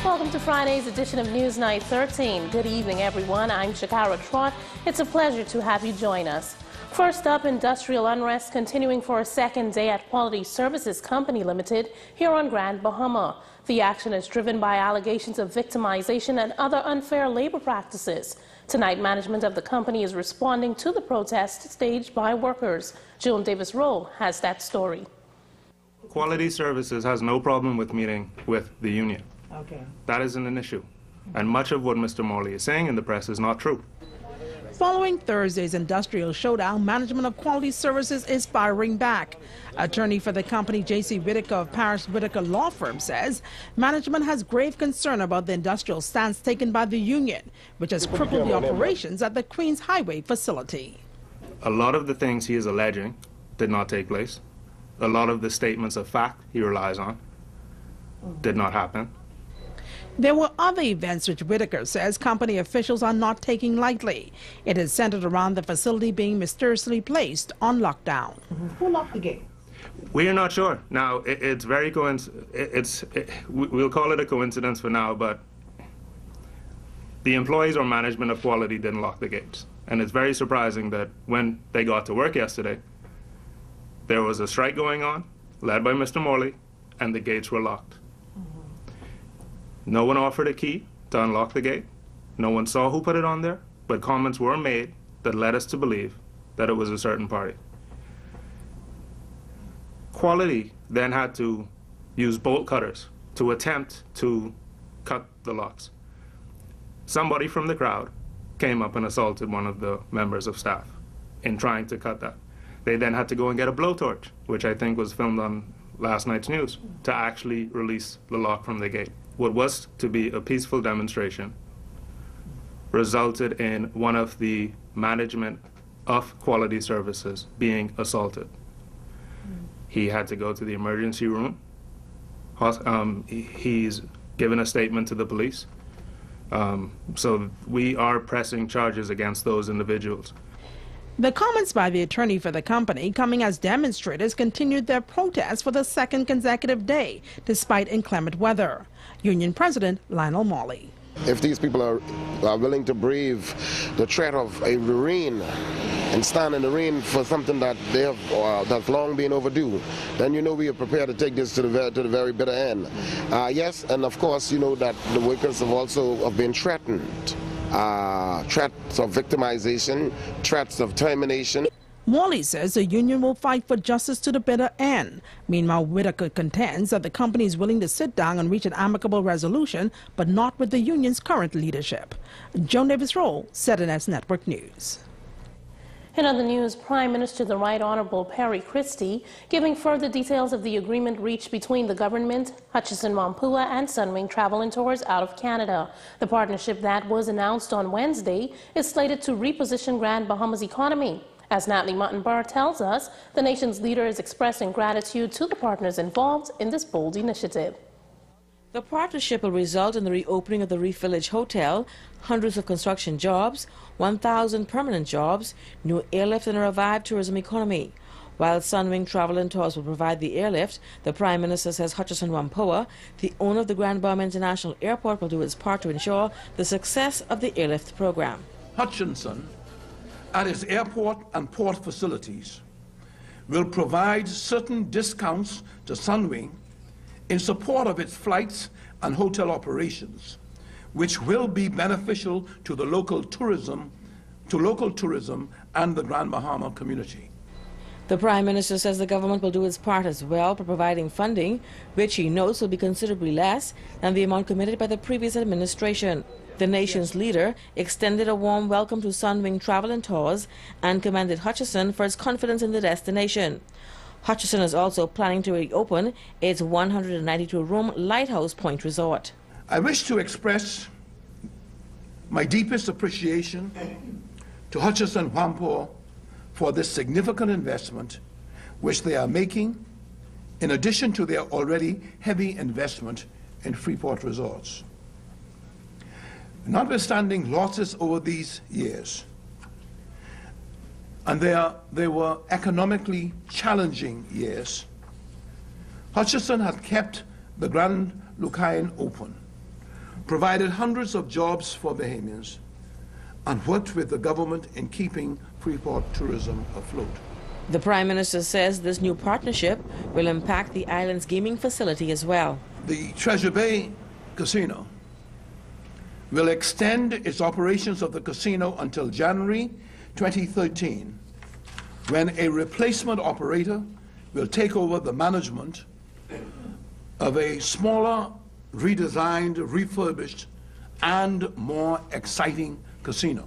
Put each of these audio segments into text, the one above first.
Welcome to Friday's edition of Newsnight 13. Good evening, everyone. I'm Shakara Trott. It's a pleasure to have you join us. First up, industrial unrest continuing for a second day at Quality Services Company Limited here on Grand Bahama. The action is driven by allegations of victimization and other unfair labor practices. Tonight, management of the company is responding to the protest staged by workers. Joan Davis-Rowe has that story. Quality Services has no problem with meeting with the union. Okay. That isn't an issue. And much of what Mr. Morley is saying in the press is not true. Following Thursday's industrial showdown, management of Quality Services is firing back. Attorney for the company, J.C. Whitaker of Paris Whitaker Law Firm, says management has grave concern about the industrial stance taken by the union, which has crippled the operations at the Queens Highway facility. A lot of the things he is alleging did not take place. A lot of the statements of fact he relies on did not happen. There were other events which Whitaker says company officials are not taking lightly. It is centered around the facility being mysteriously placed on lockdown. Who locked the gate? We are not sure. Now, it's very we'll call it a coincidence for now, but the employees or management of Quality didn't lock the gates. And it's very surprising that when they got to work yesterday, there was a strike going on, led by Mr. Morley, and the gates were locked. No one offered a key to unlock the gate. No one saw who put it on there, but comments were made that led us to believe that it was a certain party. Quality then had to use bolt cutters to attempt to cut the locks. Somebody from the crowd came up and assaulted one of the members of staff in trying to cut that. They then had to go and get a blowtorch, which I think was filmed on last night's news, to actually release the lock from the gate. What was to be a peaceful demonstration resulted in one of the management of Quality Services being assaulted. He had to go to the emergency room. He's given a statement to the police. So we are pressing charges against those individuals. The comments by the attorney for the company coming as demonstrators continued their protest for the second consecutive day, despite inclement weather. Union President Lionel Morley. If these people are willing to brave the threat of a rain and stand in the rain for something that they have that's long been overdue, then you know we are prepared to take this to the very bitter end. Yes, and of course you know that the workers have been threatened. Threats of victimization, threats of termination. Morley says the union will fight for justice to the bitter end. Meanwhile, Whitaker contends that the company is willing to sit down and reach an amicable resolution, but not with the union's current leadership. Joan Davis-Rowe, ZNS Network News. In other news, Prime Minister the Right Honorable Perry Christie giving further details of the agreement reached between the government, Hutchison Whampoa and Sunwing Travel and Tours out of Canada. The partnership that was announced on Wednesday is slated to reposition Grand Bahama's economy. As Natalie Muttenberg tells us, the nation's leader is expressing gratitude to the partners involved in this bold initiative. The partnership will result in the reopening of the Reef Village Hotel, hundreds of construction jobs, 1,000 permanent jobs, new airlift and a revived tourism economy. While Sunwing Travel and Tours will provide the airlift, the Prime Minister says Hutchison Whampoa, the owner of the Grand Bahama International Airport, will do its part to ensure the success of the airlift program. Hutchison, at its airport and port facilities, will provide certain discounts to Sunwing in support of its flights and hotel operations, which will be beneficial to the local tourism and the Grand Bahama community. The Prime Minister says the government will do its part as well by providing funding, which he notes will be considerably less than the amount committed by the previous administration. The nation's leader extended a warm welcome to Sunwing Travel and Tours and commended Hutchison for its confidence in the destination. Hutchison is also planning to reopen its 192-room Lighthouse Point Resort. I wish to express my deepest appreciation to Hutchison Whampoa for this significant investment which they are making, in addition to their already heavy investment in Freeport Resorts. Notwithstanding losses over these years, and they were economically challenging years, Hutchison has kept the Grand Lucayan open provided hundreds of jobs for Bahamians, and worked with the government in keeping Freeport tourism afloat. The Prime Minister says this new partnership will impact the island's gaming facility as well. The Treasure Bay Casino will extend its operations of the casino until January 2013, when a replacement operator will take over the management of a smaller, redesigned, refurbished, and more exciting casino.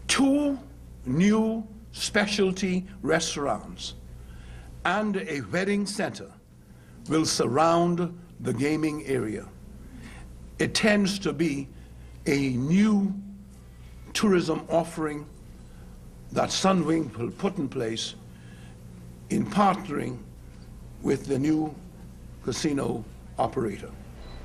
2 new specialty restaurants and a wedding center will surround the gaming area. It tends to be a new tourism offering that Sunwing will put in place in partnering with the new casino operator.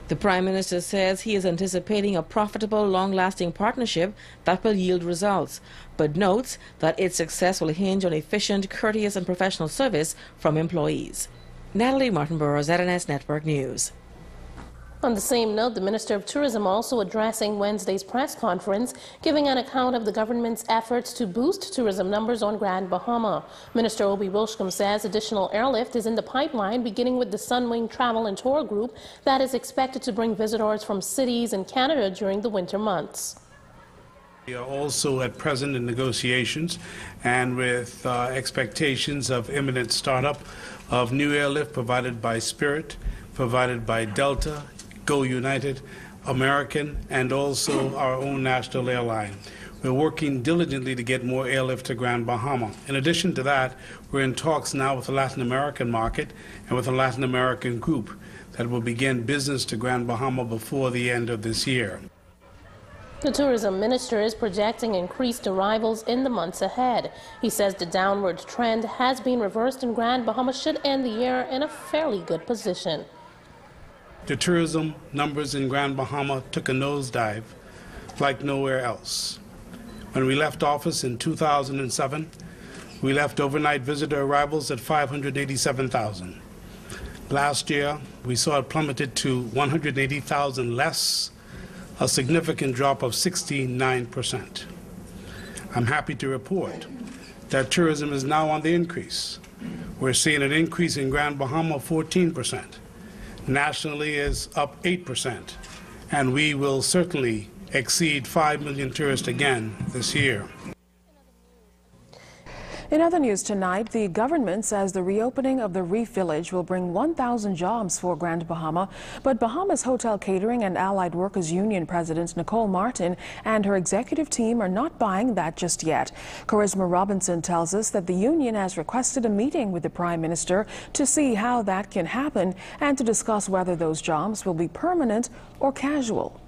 The Prime Minister says he is anticipating a profitable, long-lasting partnership that will yield results, but notes that its success will hinge on efficient, courteous and professional service from employees. Natalie Martinborough, ZNS Network News. On the same note, the Minister of Tourism also addressing Wednesday's press conference, giving an account of the government's efforts to boost tourism numbers on Grand Bahama. Minister Obi Wilshcombe says additional airlift is in the pipeline, beginning with the Sunwing Travel and Tour Group that is expected to bring visitors from cities in Canada during the winter months. We are also at present in negotiations and with expectations of imminent startup of new airlift provided by Spirit, provided by Delta, Go United, American, and also our own national airline. We're working diligently to get more airlift to Grand Bahama. In addition to that, we're in talks now with the Latin American market and with a Latin American group that will begin business to Grand Bahama before the end of this year. The tourism minister is projecting increased arrivals in the months ahead. He says the downward trend has been reversed and Grand Bahama should end the year in a fairly good position. The tourism numbers in Grand Bahama took a nosedive like nowhere else. When we left office in 2007, we left overnight visitor arrivals at 587,000. Last year, we saw it plummeted to 180,000 less, a significant drop of 69%. I'm happy to report that tourism is now on the increase. We're seeing an increase in Grand Bahama of 14%. Nationally is up 8%, and we will certainly exceed 5 million tourists again this year. In other news tonight, the government says the reopening of the Reef Village will bring 1,000 jobs for Grand Bahama, but Bahamas Hotel Catering and Allied Workers Union President Nicole Martin and her executive team are not buying that just yet. Charisma Robinson tells us that the union has requested a meeting with the Prime Minister to see how that can happen and to discuss whether those jobs will be permanent or casual.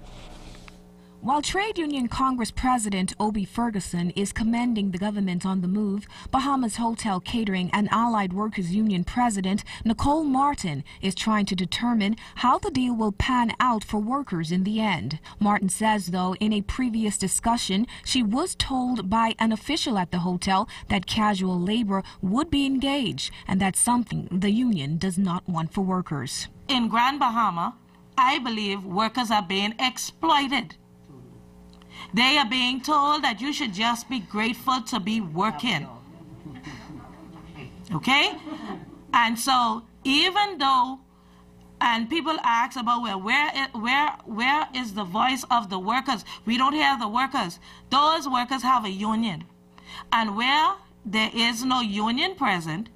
While Trade Union Congress President Obi Ferguson is commending the government on the move, Bahamas Hotel Catering and Allied Workers Union President Nicole Martin is trying to determine how the deal will pan out for workers in the end. Martin says, though, in a previous discussion, she was told by an official at the hotel that casual labor would be engaged, and that's something the union does not want for workers. In Grand Bahama, I believe workers are being exploited. They are being told that you should just be grateful to be working. Okay? And so even though, and people ask about, well, where is the voice of the workers? We don't hear the workers. Those workers have a union. And where there is no union present,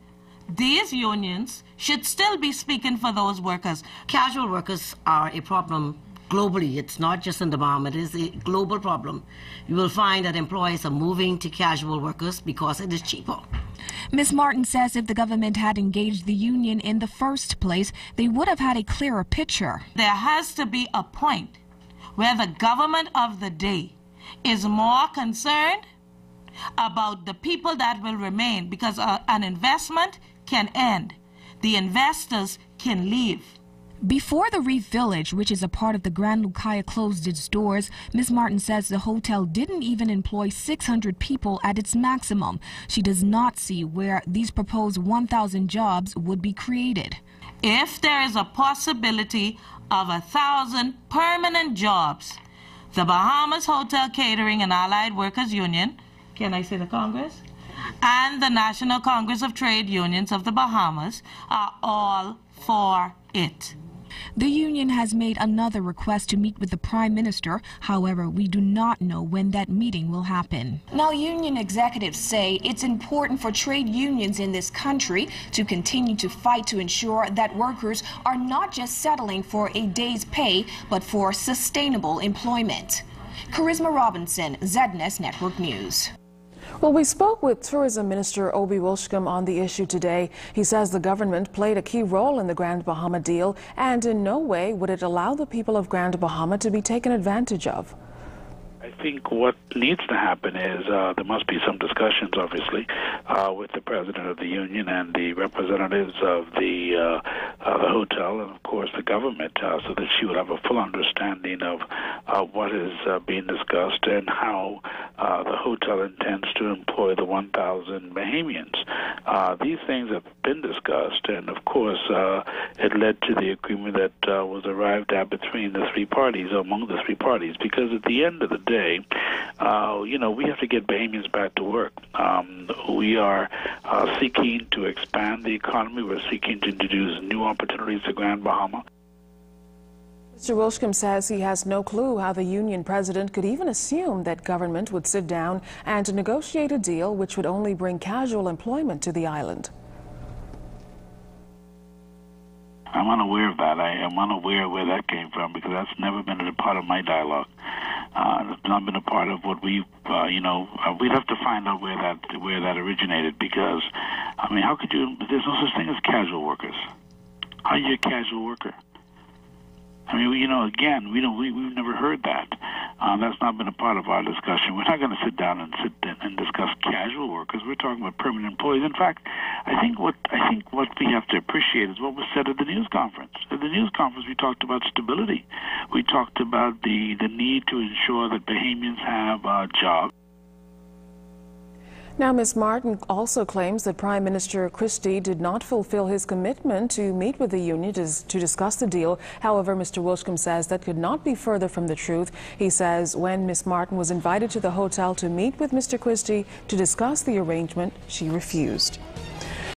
these unions should still be speaking for those workers. Casual workers are a problem globally. It's not just in the Bahama, it is a global problem. You will find that employees are moving to casual workers because it is cheaper. Ms. Martin says if the government had engaged the union in the first place, they would have had a clearer picture. There has to be a point where the government of the day is more concerned about the people that will remain, because an investment can end. The investors can leave. Before the Reef Village, which is a part of the Grand Lucaya, closed its doors, Ms. Martin says the hotel didn't even employ 600 people at its maximum. She does not see where these proposed 1,000 jobs would be created. if there is a possibility of 1,000 permanent jobs, the Bahamas Hotel Catering and Allied Workers Union, can I say the Congress? And the National Congress of Trade Unions of the Bahamas are all for it. The union has made another request to meet with the Prime Minister. However, we do not know when that meeting will happen. Now, union executives say it's important for trade unions in this country to continue to fight to ensure that workers are not just settling for a day's pay, but for sustainable employment. Charisma Robinson, ZNS Network News. Well, we spoke with Tourism Minister Obi Wilshcombe on the issue today. He says the government played a key role in the Grand Bahama deal, and in no way would it allow the people of Grand Bahama to be taken advantage of. I think what needs to happen is there must be some discussions, obviously, with the president of the union and the representatives of the hotel and, of course, the government, so that she would have a full understanding of what is being discussed and how the hotel intends to employ the 1,000 Bahamians. These things have been discussed, and, of course, it led to the agreement that was arrived at between the three parties, among the three parties, because at the end of the day, we have to get Bahamians back to work. We are seeking to expand the economy. We're seeking to introduce new opportunities to Grand Bahama. Mr. Wilshcombe says he has no clue how the union president could even assume that government would sit down and negotiate a deal which would only bring casual employment to the island. I'm unaware of that. I am unaware of where that came from, because that's never been a part of my dialogue. It's not been a part of what we'd have to find out where that originated, because, I mean, how could you, there's no such thing as casual workers. How are you a casual worker? I mean, again, we've never heard that. That's not been a part of our discussion. We're not going to sit down and discuss casual workers. We're talking about permanent employees. In fact, I think what we have to appreciate is what was said at the news conference. At the news conference, we talked about stability. We talked about the need to ensure that Bahamians have jobs. Now, Ms. Martin also claims that Prime Minister Christie did not fulfill his commitment to meet with the union to discuss the deal. However, Mr. Wilshcombe says that could not be further from the truth. He says when Ms. Martin was invited to the hotel to meet with Mr. Christie to discuss the arrangement, she refused.